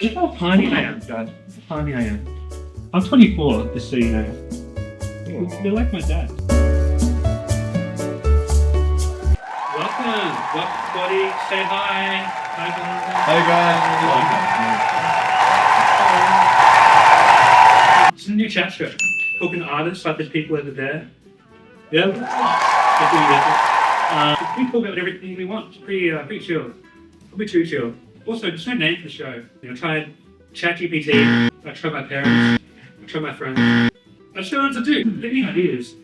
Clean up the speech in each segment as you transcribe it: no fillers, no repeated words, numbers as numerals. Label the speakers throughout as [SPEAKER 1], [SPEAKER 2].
[SPEAKER 1] Look how tiny I am, guys. Look how tiny I am. I'm 24, just so you know. They're like my dad. Welcome, buddy. Say hi. Hi,
[SPEAKER 2] guys.
[SPEAKER 1] It's a new chat show. Talking to artists, like there's people over there. Yeah. We talk about everything we want. It's pretty chill. Probably too chill. Also, there's no name for the show. I tried ChatGPT. I tried my parents. I tried my friends. I just don't know what to do. Any ideas?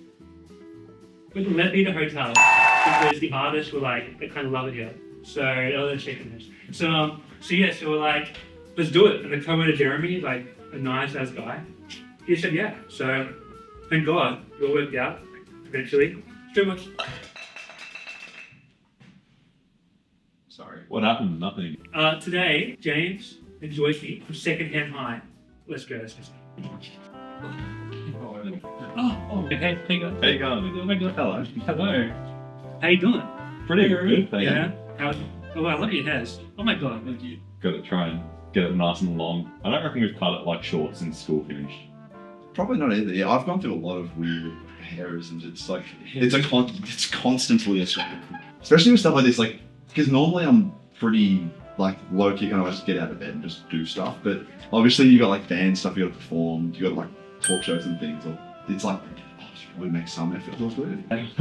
[SPEAKER 1] With the Leadbeater Hotel, because the artists were like, they kind of love it here. So, they're shaking this. So we're like, let's do it. And the co-owner Jeremy, like a nice ass guy, he said yeah. So, thank God, it all worked out eventually. It's too much.
[SPEAKER 2] Sorry. What happened? Nothing.
[SPEAKER 1] Today, James and Joycey from Secondhand High. Let's go. Hey, how you going?
[SPEAKER 2] How you going?
[SPEAKER 1] Oh my God.
[SPEAKER 2] Hello.
[SPEAKER 1] Hello. How you doing?
[SPEAKER 2] Pretty good, thank
[SPEAKER 1] Yeah.
[SPEAKER 2] you.
[SPEAKER 1] Oh, I love your hairs. Oh my God, thank you.
[SPEAKER 2] Got to try and get it nice and long. I don't reckon we've cut it like short since school finished.
[SPEAKER 3] Probably not either. Yeah, I've gone through a lot of weird hairs, and it's like it's constantly a struggle, especially with stuff like this. Like, because normally I'm pretty like low key, kind of just get out of bed and just do stuff. But obviously you got like band stuff you got to perform, you got like talk shows and things. Or it's like we make some effort. It was weird.
[SPEAKER 1] If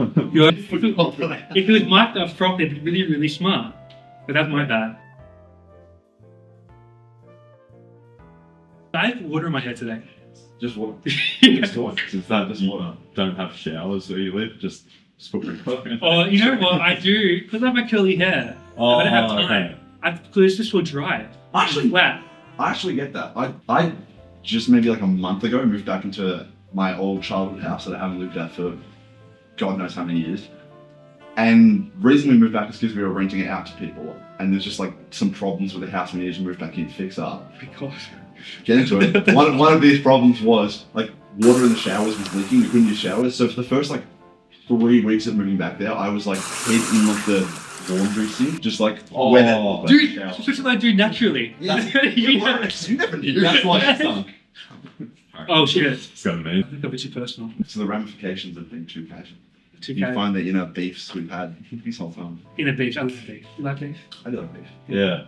[SPEAKER 1] it was mic'd up properly, it'd be really, really smart. But that's my bad. I have water in my hair today.
[SPEAKER 2] Just water. Just water. Since that just water. Don't have showers where you live. Just put your in.
[SPEAKER 1] Oh, you know what? I do, because I have my curly hair. I don't have time. Because it's just so dry.
[SPEAKER 3] Actually,
[SPEAKER 1] flat.
[SPEAKER 3] I actually get that. I just maybe like a month ago moved back into my old childhood house that I haven't lived at for God knows how many years. And the reason we moved back is because we were renting it out to people, and there's just like some problems with the house we needed to move back in to fix up.
[SPEAKER 1] Because
[SPEAKER 3] get into it. One of these problems was like water in the showers was leaking. We couldn't use showers, so for the first like 3 weeks of moving back there, I was like head in like the laundry sink, just like wet.
[SPEAKER 1] Dude, that's what I do naturally.
[SPEAKER 3] Yeah. You never knew.
[SPEAKER 2] That's why it stunk.
[SPEAKER 1] Oh shit.
[SPEAKER 2] It's got me.
[SPEAKER 1] I think I'll be too personal.
[SPEAKER 3] So the ramifications of being too casual. You
[SPEAKER 1] 2K.
[SPEAKER 3] find that beefs we've had this whole time.
[SPEAKER 1] In a beef. I love beef. You like beef?
[SPEAKER 3] I do like beef.
[SPEAKER 2] Yeah.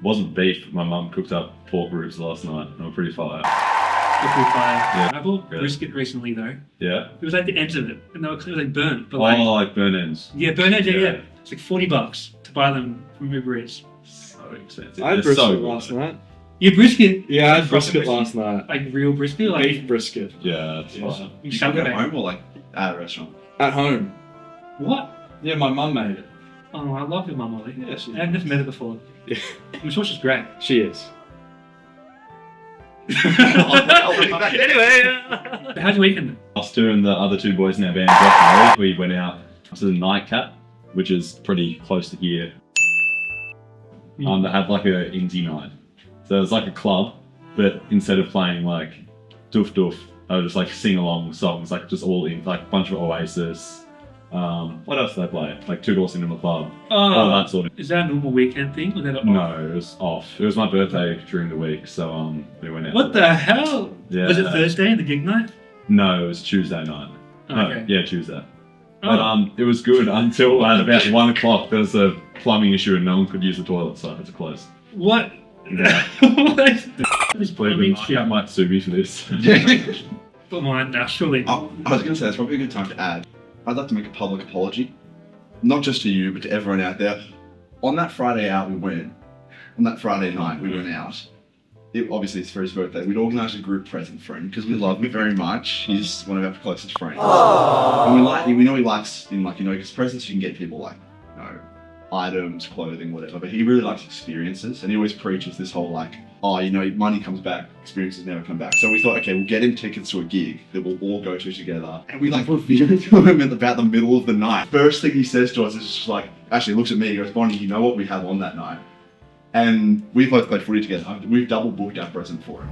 [SPEAKER 2] Wasn't beef. My mum cooked up pork ribs last night, and I'm pretty fired.
[SPEAKER 1] Yeah. I bought
[SPEAKER 2] Really?
[SPEAKER 1] brisket recently though.
[SPEAKER 2] Yeah.
[SPEAKER 1] It was like the ends of it, and they were like burnt. But
[SPEAKER 2] Like burn ends.
[SPEAKER 1] yeah, burnt ends.
[SPEAKER 2] Yeah.
[SPEAKER 1] Yeah. It's like $40 to buy them from Uber Eats.
[SPEAKER 2] So expensive.
[SPEAKER 4] I had
[SPEAKER 2] They're
[SPEAKER 4] brisket
[SPEAKER 2] so
[SPEAKER 4] last
[SPEAKER 2] good.
[SPEAKER 4] night.
[SPEAKER 1] Yeah, brisket.
[SPEAKER 4] Yeah, I had brisket last night.
[SPEAKER 1] Like real brisket, like
[SPEAKER 4] Beef brisket.
[SPEAKER 2] Yeah, that's
[SPEAKER 4] Yeah.
[SPEAKER 2] fine.
[SPEAKER 1] you
[SPEAKER 3] You
[SPEAKER 1] suck
[SPEAKER 3] cook
[SPEAKER 1] it
[SPEAKER 3] at
[SPEAKER 1] out.
[SPEAKER 3] home or like at a restaurant?
[SPEAKER 4] At home.
[SPEAKER 1] What?
[SPEAKER 4] Yeah, my mum made it.
[SPEAKER 1] Oh, I love your mum, Ollie.
[SPEAKER 4] Yeah, she
[SPEAKER 1] I've never met her before.
[SPEAKER 4] Yeah.
[SPEAKER 1] I'm sure she's great.
[SPEAKER 4] She is.
[SPEAKER 1] Anyway, how's your weekend?
[SPEAKER 2] Us two and the other two boys in our band, Josh and Ollie, we went out to the Nightcap, which is pretty close to here. They had like a indie night. So it was like a club, but instead of playing like doof doof, I would just like sing along songs, like just all in, like a bunch of Oasis. What else did they play? Like Two Door Cinema Club. All that sort of.
[SPEAKER 1] Is that a normal weekend thing? Or is that off?
[SPEAKER 2] No, it was off. It was my birthday during the week, so we went out.
[SPEAKER 1] What the hell?
[SPEAKER 2] Yeah.
[SPEAKER 1] Was it Thursday, the gig night?
[SPEAKER 2] No, it was Tuesday night.
[SPEAKER 1] Okay.
[SPEAKER 2] No, yeah, Tuesday.
[SPEAKER 1] Oh.
[SPEAKER 2] But it was good until at about 1 o'clock there was a plumbing issue and no one could use the toilet, so I had to close.
[SPEAKER 1] What?
[SPEAKER 2] Yeah.
[SPEAKER 1] This
[SPEAKER 2] Believe
[SPEAKER 1] plumbing
[SPEAKER 2] me,
[SPEAKER 1] shit.
[SPEAKER 2] I might sue me for this.
[SPEAKER 1] Come on, naturally.
[SPEAKER 3] I was going to say, it's probably a good time to add. I'd like to make a public apology, not just to you, but to everyone out there. On that Friday night, we went out. Obviously, it's for his birthday. We'd organised a group present for him because we love him very much. He's one of our closest friends. And we know he likes, because presents you can get people like, items, clothing, whatever. But he really likes experiences, and he always preaches this whole like, money comes back, experiences never come back. So we thought, okay, we'll get him tickets to a gig that we'll all go to together. And we like revealed it to him in about the middle of the night. First thing he says to us is just like, actually looks at me, he goes, Bonnie, you know what we have on that night? And we both played footy together. We've double booked our present for him.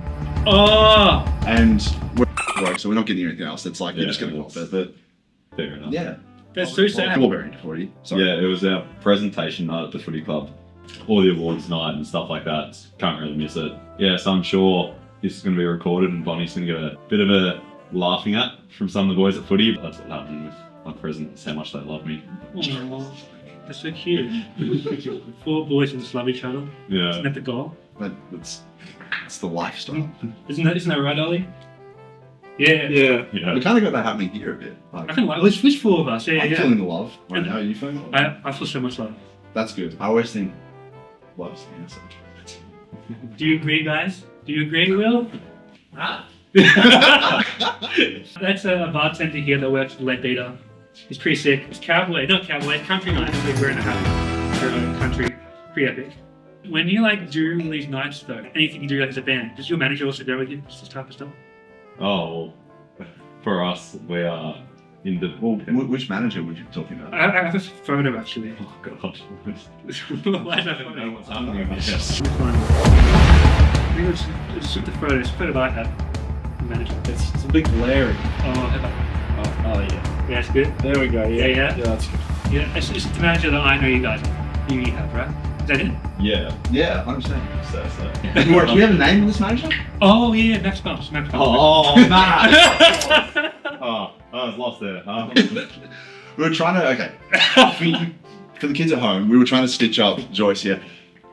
[SPEAKER 1] Oh!
[SPEAKER 3] And we're broke, so we're not getting anything else. It's like, you're just going to go off it. But
[SPEAKER 2] Fair enough.
[SPEAKER 3] yeah.
[SPEAKER 1] That's so sad.
[SPEAKER 3] You're very into footy. Sorry.
[SPEAKER 2] Yeah, it was our presentation night at the footy club. all the awards night and stuff like that. Can't really miss it. Yeah, so I'm sure this is going to be recorded and Bonnie's going to get a bit of a laughing at from some of the boys at footy. But that's what happened with my present, is how much they love me.
[SPEAKER 1] Oh, that's so cute. 4 boys who just love each other.
[SPEAKER 2] Yeah.
[SPEAKER 1] Isn't that the goal?
[SPEAKER 3] But it's the lifestyle.
[SPEAKER 1] Isn't that right, Ollie? Yeah.
[SPEAKER 4] Yeah.
[SPEAKER 2] Yeah.
[SPEAKER 3] We kind of got that happening here a bit. Like,
[SPEAKER 1] I can like which 4 of us? Yeah,
[SPEAKER 3] I'm
[SPEAKER 1] yeah.
[SPEAKER 3] feeling the love right now. Are you feeling the love?
[SPEAKER 1] I feel so much love.
[SPEAKER 3] That's good. I always think love's the answer.
[SPEAKER 1] Do you agree, guys? Do you agree, Will? That's a bartender here that works at Leadbeater. He's pretty sick. It's country night. We're in a hat. Country. Pretty epic. When you like do these nights though, anything you do like as a band, does your manager also go with you? This type of stuff?
[SPEAKER 2] Oh, well, for us, we are in the...
[SPEAKER 3] Well, which manager would you be talking about?
[SPEAKER 1] I have a photo actually.
[SPEAKER 2] Oh, gosh.
[SPEAKER 1] Why is that
[SPEAKER 2] I don't know
[SPEAKER 1] funny?
[SPEAKER 2] what's happening with this.
[SPEAKER 1] Which one? I think it's the photo. It's the photo that I have. The manager.
[SPEAKER 4] It's a big glaring. Oh, yeah.
[SPEAKER 1] Yeah, it's good.
[SPEAKER 4] There we go. Yeah,
[SPEAKER 1] Yeah.
[SPEAKER 4] Yeah, that's good.
[SPEAKER 1] Yeah, it's the manager that I know you guys have, right? Is that it?
[SPEAKER 2] Yeah.
[SPEAKER 3] Yeah, 100%.
[SPEAKER 2] So.
[SPEAKER 3] Do we have a name of this manager?
[SPEAKER 1] Oh yeah, Max Bumps.
[SPEAKER 2] Oh, man. Oh, I was lost there.
[SPEAKER 3] We were trying to, okay. For the kids at home, we were trying to stitch up Joyce here.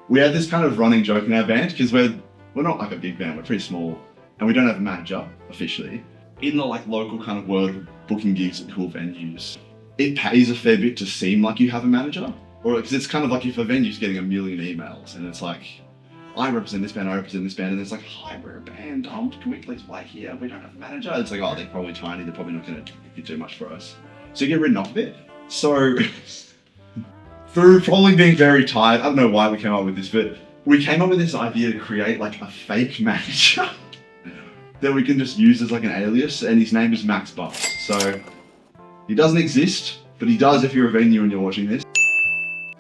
[SPEAKER 3] We had this kind of running joke in our band, because we're not like a big band, we're pretty small, and we don't have a manager officially. In the like local kind of world of booking gigs at cool venues, it pays a fair bit to seem like you have a manager. Or because it's kind of like if a venue's getting 1 million emails and it's like, I represent this band, I represent this band, and it's like, hi, we're a band, can we please play here? We don't have a manager. It's like, oh, they're probably tiny, they're probably not going to do too much for us. So you get written off a bit. So through probably being very tired, I don't know why we came up with this, but we came up with this idea to create like a fake manager that we can just use as like an alias, and his name is Max Bucks. So he doesn't exist, but he does if you're a venue and you're watching this.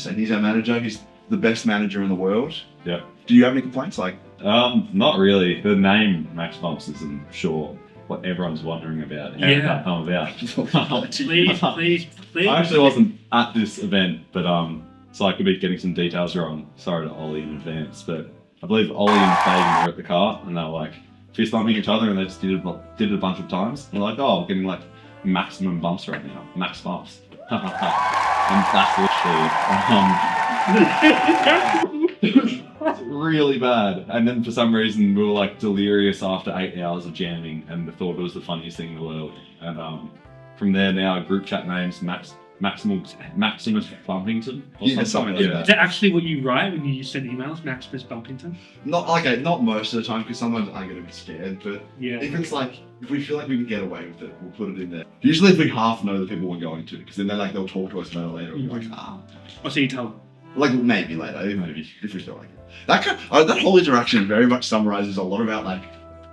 [SPEAKER 3] And he's our manager. He's the best manager in the world.
[SPEAKER 2] Yeah.
[SPEAKER 3] Do you have any complaints? Like,
[SPEAKER 2] Not really. The name Max Bumps is, I'm sure, what everyone's wondering about. How did that come about?
[SPEAKER 1] Please.
[SPEAKER 2] I actually wasn't at this event, but so I could be getting some details wrong. Sorry to Ollie in advance, but I believe Ollie and Fagan were at the car and they were like fist bumping each other, and they just did it a bunch of times. And they're like, oh, I'm getting like maximum bumps right now. Max Bumps. And that's literally it's really bad. And then for some reason we were like delirious after 8 hours of jamming and thought it was the funniest thing in the world. And from there now our group chat name's Maximus Bumpington or
[SPEAKER 3] something like that.
[SPEAKER 1] Is that actually what you write when you send emails, Maximus Bumpington?
[SPEAKER 3] Not most of the time, because sometimes I get a bit scared, but
[SPEAKER 1] Yeah.
[SPEAKER 3] if we feel like we can get away with it, we'll put it in there. Usually if we half know the people we're going to, because then they'll talk to us about it later and be like,
[SPEAKER 1] I'll see you tell them.
[SPEAKER 3] like maybe later, maybe if we feel like it. That whole interaction very much summarizes a lot about like,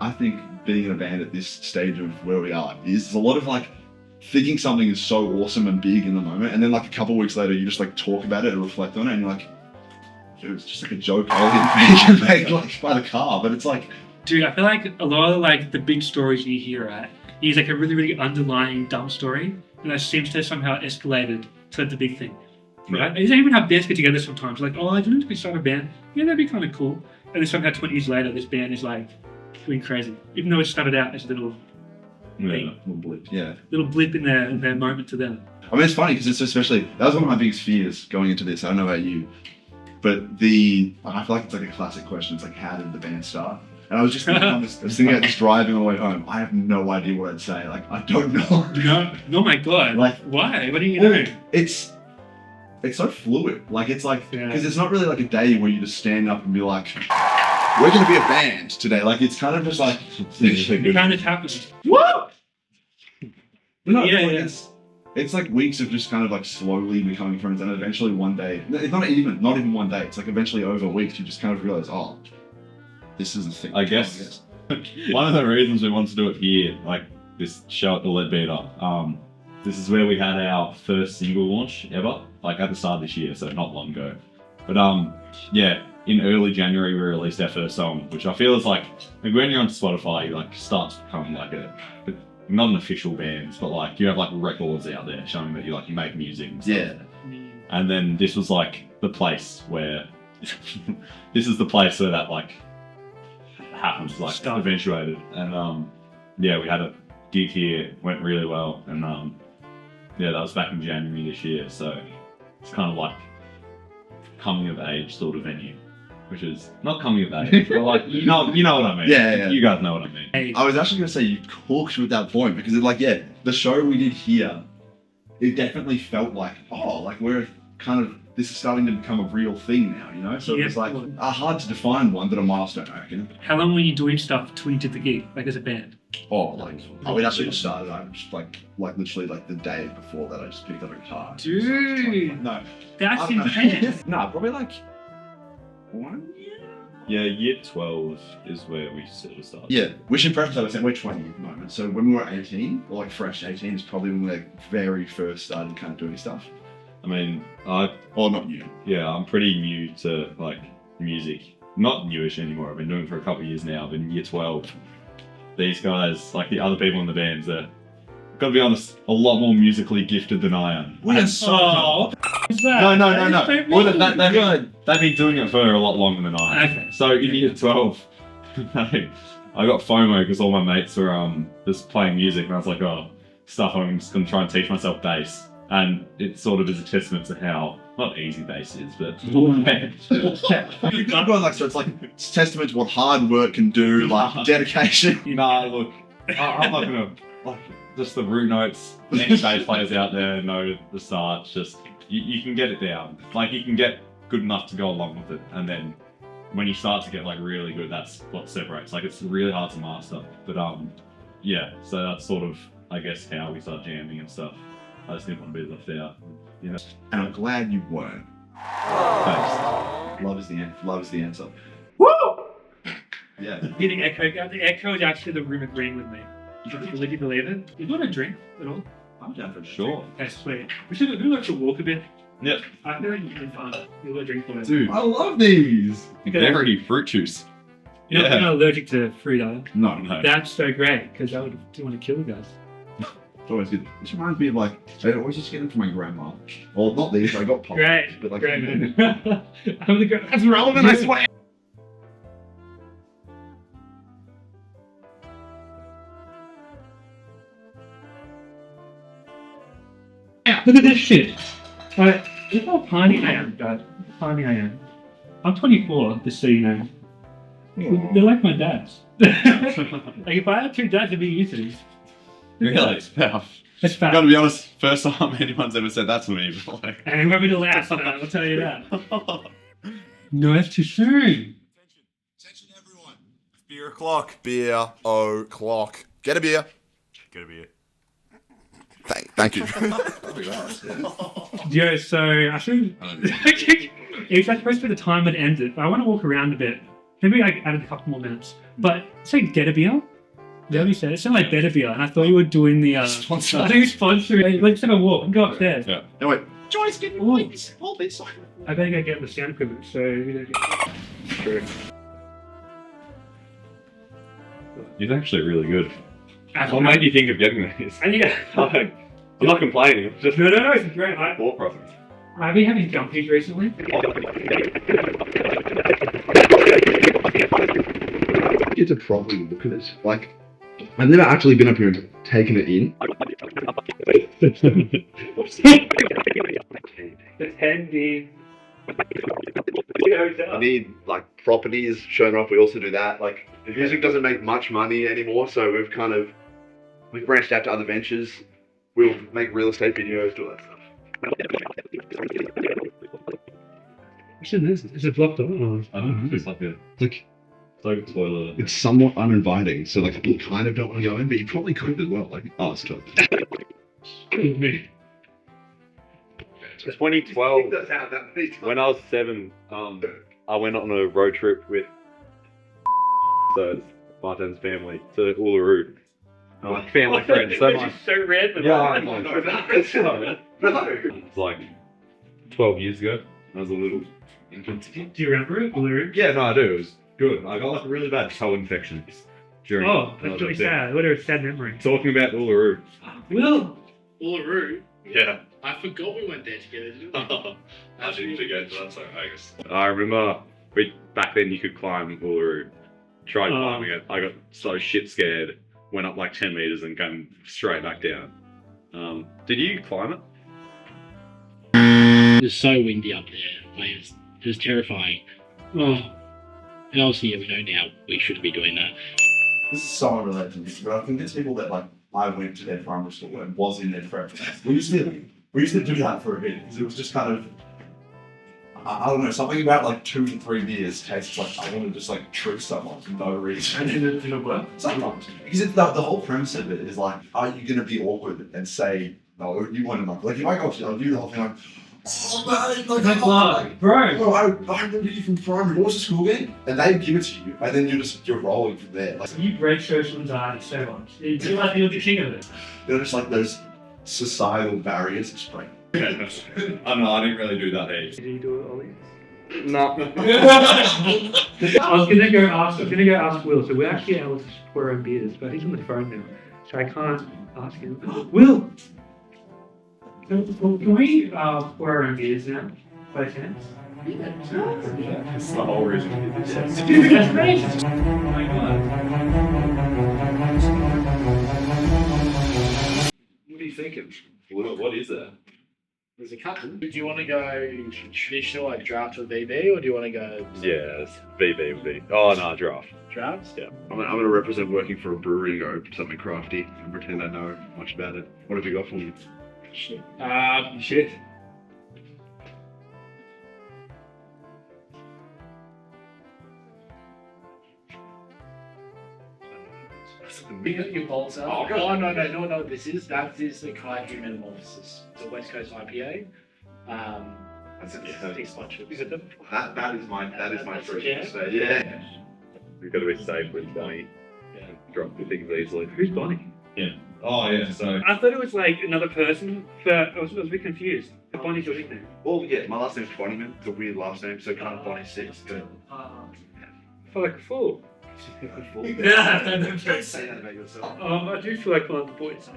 [SPEAKER 3] I think being in a band at this stage of where we are is a lot of like thinking something is so awesome and big in the moment, and then like a couple of weeks later you just like talk about it and reflect on it, and you're like, it was just like a joke I made like by the car, but it's like,
[SPEAKER 1] Dude, I feel like a lot of like the big stories you hear, right, is like a really, really underlying dumb story, and that seems to have somehow escalated to the big thing. Right? It's even how bands get together sometimes. Like, oh, I didn't we start a band? Yeah, that'd be kind of cool. And then somehow 20 years later, this band is like doing crazy, even though it started out as a little
[SPEAKER 2] Yeah.
[SPEAKER 3] little
[SPEAKER 1] blip in their moment to them.
[SPEAKER 3] I mean, it's funny because it's especially, that was one of my biggest fears going into this. I don't know about you, but I feel like it's like a classic question. It's like, how did the band start? And I was just thinking I was thinking about just driving on the way home. I have no idea what I'd say. Like, I don't know.
[SPEAKER 1] No, my God.
[SPEAKER 3] Like,
[SPEAKER 1] why? What do you know?
[SPEAKER 3] It's so fluid. Like, it's like,
[SPEAKER 1] Yeah.
[SPEAKER 3] because it's not really like a day where you just stand up and be like, we're going to be a band today. Like, it's kind of just like,
[SPEAKER 1] It kind of happens.
[SPEAKER 3] woo! No,
[SPEAKER 1] Yeah,
[SPEAKER 3] like,
[SPEAKER 1] yeah.
[SPEAKER 3] It's like weeks of just kind of like slowly becoming friends, and eventually one day, it's not even one day, it's like eventually over weeks you just kind of realize, oh, this is the thing.
[SPEAKER 2] I guess one of the reasons we wanted to do it here, like this show at the Leadbeater, this is where we had our first single launch ever, like at the start of this year, so not long ago. But yeah, in early January we released our first song, which I feel is like when you're on Spotify, you like start to become like not an official band, but like you have like records out there showing that you make music and stuff.
[SPEAKER 3] Yeah.
[SPEAKER 2] And then this was like the place where this is the place where that like happens, like eventuated. And yeah, we had a gig here, went really well, and yeah, that was back in January this year. So it's kind of like coming of age sort of venue, which is not coming of age, but like you know what I mean.
[SPEAKER 3] Yeah.
[SPEAKER 2] You guys know what I mean.
[SPEAKER 3] I was actually going to say you cooked with that point because it's like, yeah, the show we did here, it definitely felt like, oh, like we're kind of, this is starting to become a real thing now, you know? So it was like hard to define one, but a milestone, I reckon.
[SPEAKER 1] How long were you doing stuff till you did the gig, like as a band?
[SPEAKER 3] We actually just started. I just like literally like the day before that, I just picked up a guitar.
[SPEAKER 1] Dude,
[SPEAKER 3] No,
[SPEAKER 1] that's intense.
[SPEAKER 3] no, probably like 1 year.
[SPEAKER 2] Yeah, year 12 is where we sort of started.
[SPEAKER 3] Yeah, which in preface I was saying we're 20 at the moment. So when we were 18, or like fresh 18, is probably when we like very first started kind of doing stuff.
[SPEAKER 2] I mean,
[SPEAKER 3] Or not you.
[SPEAKER 2] yeah, I'm pretty new to like music. Not newish anymore. I've been doing it for a couple of years now. But in year 12, these guys, like the other people in the bands, are, gotta be honest, a lot more musically gifted than I am.
[SPEAKER 3] We are so.
[SPEAKER 2] No. Well, they've been doing it for a lot longer than I.
[SPEAKER 1] Okay.
[SPEAKER 2] So in year 12, I got FOMO because all my mates were just playing music, and I was like, oh, stuff. I'm just gonna try and teach myself bass, and it sort of is a testament to how not easy bass is, but
[SPEAKER 3] I'm going like, so it's testament to what hard work can do, like dedication.
[SPEAKER 2] Nah, look, I'm not gonna like just the root notes. Any bass players out there know the start. Just you can get it down. Like you can get good enough to go along with it, and then when you start to get like really good, that's what separates. Like it's really hard to master. But yeah. So that's sort of I guess how we start jamming and stuff. I just didn't want to be left out, you know.
[SPEAKER 3] And I'm glad you weren't.
[SPEAKER 2] Thanks.
[SPEAKER 3] Love is the answer.
[SPEAKER 1] Woo!
[SPEAKER 3] Yeah.
[SPEAKER 1] Getting echo. The echo is actually the room agreeing with me. Would you believe it? You want a drink at all?
[SPEAKER 3] I'm down for
[SPEAKER 2] Sure.
[SPEAKER 1] Okay, sweet. We should like to walk a bit.
[SPEAKER 2] Yep.
[SPEAKER 1] I feel like you've been fun. You'll a drink for it.
[SPEAKER 2] Dude,
[SPEAKER 3] I love these.
[SPEAKER 2] very fruit juice.
[SPEAKER 1] You're not allergic to fruit, are you?
[SPEAKER 3] No.
[SPEAKER 1] That's so great because I would do want to kill you guys.
[SPEAKER 3] It's always good. This reminds me of like, I always used to get them from my grandma. Well, not these, I got pops.
[SPEAKER 1] Great.
[SPEAKER 3] But like,
[SPEAKER 1] Great, man. I'm the girl. That's relevant, I swear. Yeah, look at this shit. Alright, look how tiny I am, guys. Look how tiny I am. I'm 24, just so you know. They're like my dads. Like if I had two dads, I'd be used to these.
[SPEAKER 2] Really?
[SPEAKER 1] That's fat.
[SPEAKER 2] Gotta be honest, first time anyone's ever said that to me. But like...
[SPEAKER 1] And won't be the last, I'll tell you that. No, that's too soon.
[SPEAKER 5] Attention everyone. Beer o'clock. Beer o'clock. Get a beer. Get a beer. Thank you.
[SPEAKER 1] Yo, so I should. It's like supposed to be the time it ended, but I want to walk around a bit. Maybe I added a couple more minutes. But say get a beer. Is that what you said? It sounded like better beer, and I thought you were doing the
[SPEAKER 3] Sponsor.
[SPEAKER 1] I think you're sponsoring. Let's have a walk and go upstairs.
[SPEAKER 2] Yeah.
[SPEAKER 3] no wait. Joyce, get me please. Hold this.
[SPEAKER 1] I better go get the sound equipment. So
[SPEAKER 2] True. He's actually really good. What made you think of getting these?
[SPEAKER 1] And yeah,
[SPEAKER 2] I'm not complaining. Just
[SPEAKER 1] no, it's great.
[SPEAKER 2] thought process.
[SPEAKER 1] I've been having jumpies recently.
[SPEAKER 3] Get to properly look at it. Like, I've never actually been up here and taken it in.
[SPEAKER 1] Attending.
[SPEAKER 6] I need like properties shown off. We also do that. Like music doesn't make much money anymore, so we've branched out to other ventures. We'll make real estate videos, do all that stuff.
[SPEAKER 1] What's in this? Is it blocked off?
[SPEAKER 2] I don't know. It's like a toilet.
[SPEAKER 3] It's somewhat uninviting, so like you kind of don't want to go in, but you probably could as well. Like, oh, it's tough.
[SPEAKER 2] 2012, when I was 7, I went on a road trip with so Barton's family to Uluru. Like family friends. So much.
[SPEAKER 1] So random.
[SPEAKER 2] Yeah, I know. It's like 12 years ago. I was a little infant.
[SPEAKER 1] Do you remember it, Uluru?
[SPEAKER 2] Yeah, no, I do. It was good. I got like a really bad toe infection during.
[SPEAKER 1] Oh, that's really sad. What a sad memory.
[SPEAKER 2] Talking about Uluru.
[SPEAKER 1] Will Uluru.
[SPEAKER 2] Yeah.
[SPEAKER 4] I forgot we went there together, didn't we?
[SPEAKER 2] I didn't forget, that's alright.
[SPEAKER 7] I remember back then you could climb Uluru. Tried climbing it. I got so shit scared. Went up like 10 meters and came straight back down. Did you climb it?
[SPEAKER 4] It was so windy up there. Like, it was terrifying. Oh. And obviously, yeah, we know now we shouldn't be doing that.
[SPEAKER 3] This is so unrelated to this, but I convince people that like I went to their primary school and was in their forever. We used to do that for a bit because it was just kind of I don't know, something about like 2 to 3 beers tastes like I want to just like trick someone for no reason. And it didn't work. Sometimes. Because the whole premise of it is like, are you going to be awkward and say, no, you want to like, if I go up to you, I'll do the whole thing like, oh man, like, bro, I remember you from primary, what was the school game? And they give it to you, and then you're rolling from there. Like,
[SPEAKER 1] You break social anxiety so much. You're like you're the king of it.
[SPEAKER 3] you know, just like those societal barriers, it's like,
[SPEAKER 2] I don't know, I didn't really do that age.
[SPEAKER 1] Did you do it, Ollie?
[SPEAKER 7] No.
[SPEAKER 1] I was gonna go ask Will. So we're actually able to pour our own beers, but he's on the phone now, so I can't ask him. Will, can we pour our own beers now? By chance?
[SPEAKER 2] That's the whole reason we did this.
[SPEAKER 1] That's great. Oh my god.
[SPEAKER 7] What are you thinking?
[SPEAKER 2] What is that?
[SPEAKER 4] There's a couple. Do you want to go traditional, like draft or VB, or do you want to go
[SPEAKER 7] Yeah, it's VB would be. Oh no, draft.
[SPEAKER 4] drafts?
[SPEAKER 7] Yeah.
[SPEAKER 6] I'm gonna represent working for a brewery and go something crafty and pretend I know much about it. What have you got for me?
[SPEAKER 1] Shit.
[SPEAKER 4] You got your bolts out. Oh, no. That is the Kaiju Metamorphosis. It's a West Coast IPA.
[SPEAKER 3] that's it.
[SPEAKER 4] Takes much of it.
[SPEAKER 3] That is my first
[SPEAKER 4] Yeah.
[SPEAKER 3] say. Yeah.
[SPEAKER 7] You've got to be safe with Bonnie.
[SPEAKER 4] Yeah.
[SPEAKER 7] Drop the things easily.
[SPEAKER 1] Who's Bonnie?
[SPEAKER 2] Oh yeah, so
[SPEAKER 1] I thought it was like another person, but I was a bit confused. Bonnie's your nickname.
[SPEAKER 6] Well, yeah, my last name's Bonnyman. It's a weird last name, so kind of Bonnie Six. But
[SPEAKER 1] I feel like a fool.
[SPEAKER 6] Yeah, don't say that about yourself.
[SPEAKER 1] I do feel like one of the boys.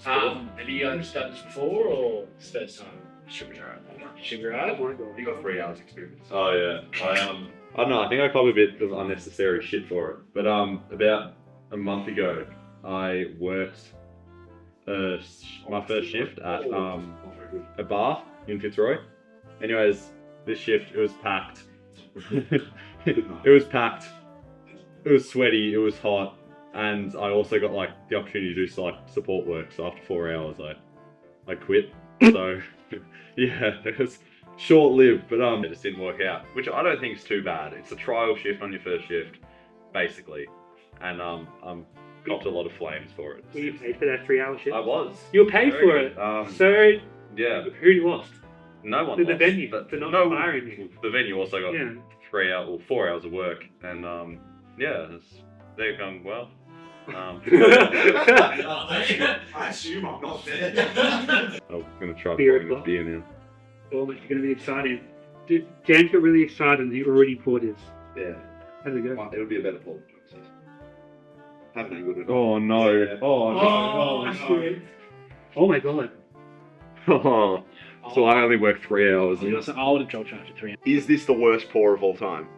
[SPEAKER 4] Have you guys done this before, or it's first time?
[SPEAKER 6] Should be alright.
[SPEAKER 4] Should be right.
[SPEAKER 6] You got 3 hours experience.
[SPEAKER 7] Oh yeah. I don't know, I think I copped a bit of unnecessary shit for it. But about a month ago I worked my first shift at a bar in Fitzroy. Anyways, this shift, it was packed. It was packed. It was sweaty, it was hot, and I also got like the opportunity to do like support work. So after 4 hours, I quit. So yeah, it was short-lived, but it just didn't work out. Which I don't think is too bad. It's a trial shift on your first shift, basically, and I'm got a lot of flames for it.
[SPEAKER 1] Were you paid for that 3-hour shift?
[SPEAKER 7] I was.
[SPEAKER 1] You were paid for it. So
[SPEAKER 7] Yeah,
[SPEAKER 1] who lost?
[SPEAKER 7] no one.
[SPEAKER 1] The
[SPEAKER 7] lost,
[SPEAKER 1] venue
[SPEAKER 7] but
[SPEAKER 1] for not
[SPEAKER 7] no,
[SPEAKER 1] hiring you.
[SPEAKER 7] The venue also got
[SPEAKER 1] Yeah.
[SPEAKER 7] 4 hours of work, and yeah, they're going well.
[SPEAKER 3] I assume I'm not there.
[SPEAKER 7] I'm gonna try
[SPEAKER 1] Beer
[SPEAKER 7] pouring this
[SPEAKER 1] o'clock.
[SPEAKER 7] beer now.
[SPEAKER 1] Oh, it's gonna be exciting. Dude, James got really excited and he already poured his.
[SPEAKER 6] Yeah.
[SPEAKER 1] How'd it go?
[SPEAKER 6] Well, it'll be a better pull. Haven't angled it.
[SPEAKER 7] Oh no!
[SPEAKER 6] Yeah.
[SPEAKER 7] Oh
[SPEAKER 1] Oh,
[SPEAKER 7] no!
[SPEAKER 1] shit. Oh my god.
[SPEAKER 7] Oh, so I only work 3 hours.
[SPEAKER 4] I would have dropped after 3 hours.
[SPEAKER 6] Is this the worst pour of all time?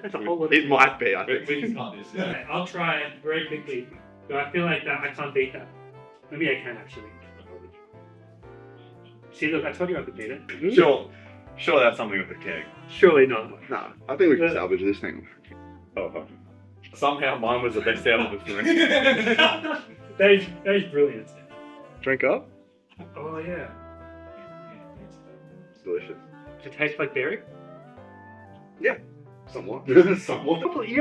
[SPEAKER 1] That's a whole lot of
[SPEAKER 6] It might be, I think.
[SPEAKER 2] we can cut this. Yeah.
[SPEAKER 1] Okay, I'll try it very quickly. But I feel like that I can't beat that. Maybe I can actually. See, look, I told you I could beat it.
[SPEAKER 7] Sure, that's something with the keg.
[SPEAKER 1] Surely not.
[SPEAKER 6] No, I think we can salvage this thing.
[SPEAKER 7] Oh, somehow mine was the best out of the three.
[SPEAKER 1] that is brilliant.
[SPEAKER 6] Drink up.
[SPEAKER 1] Oh yeah.
[SPEAKER 6] It's delicious.
[SPEAKER 1] Does it taste like berry?
[SPEAKER 6] Somewhat.
[SPEAKER 1] You know,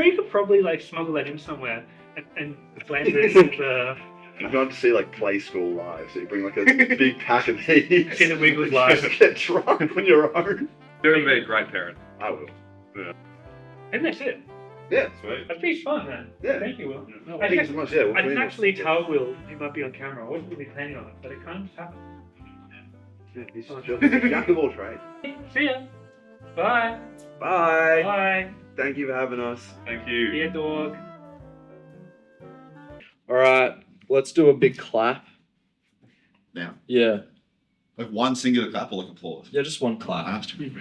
[SPEAKER 1] you could probably like smuggle that in somewhere and blend it with
[SPEAKER 6] I've gone to see like Play School live, so you bring like a big pack of these.
[SPEAKER 1] See the Wiggles live.
[SPEAKER 6] Get drunk on your own.
[SPEAKER 7] You're gonna be a great parent.
[SPEAKER 6] I will.
[SPEAKER 1] And that's it.
[SPEAKER 6] Yeah.
[SPEAKER 7] Sweet.
[SPEAKER 1] That's pretty fun, man.
[SPEAKER 6] Yeah.
[SPEAKER 1] Thank you, Will.
[SPEAKER 6] No,
[SPEAKER 1] I
[SPEAKER 6] thank you so much. Yeah, we'll
[SPEAKER 1] I didn't
[SPEAKER 6] clean it.
[SPEAKER 1] actually tell Will he might be on camera. I wasn't really planning on it, but it kind of just happened.
[SPEAKER 6] Yeah, he's just jack of all trades.
[SPEAKER 1] See ya. Bye.
[SPEAKER 6] Bye.
[SPEAKER 1] Bye.
[SPEAKER 6] Thank you for having us.
[SPEAKER 7] Thank you.
[SPEAKER 1] Yeah, dog.
[SPEAKER 8] All right, let's do a big clap.
[SPEAKER 3] Now.
[SPEAKER 8] Yeah.
[SPEAKER 3] Like one singular clap or like applause?
[SPEAKER 8] Yeah, just one clap.
[SPEAKER 3] I asked you.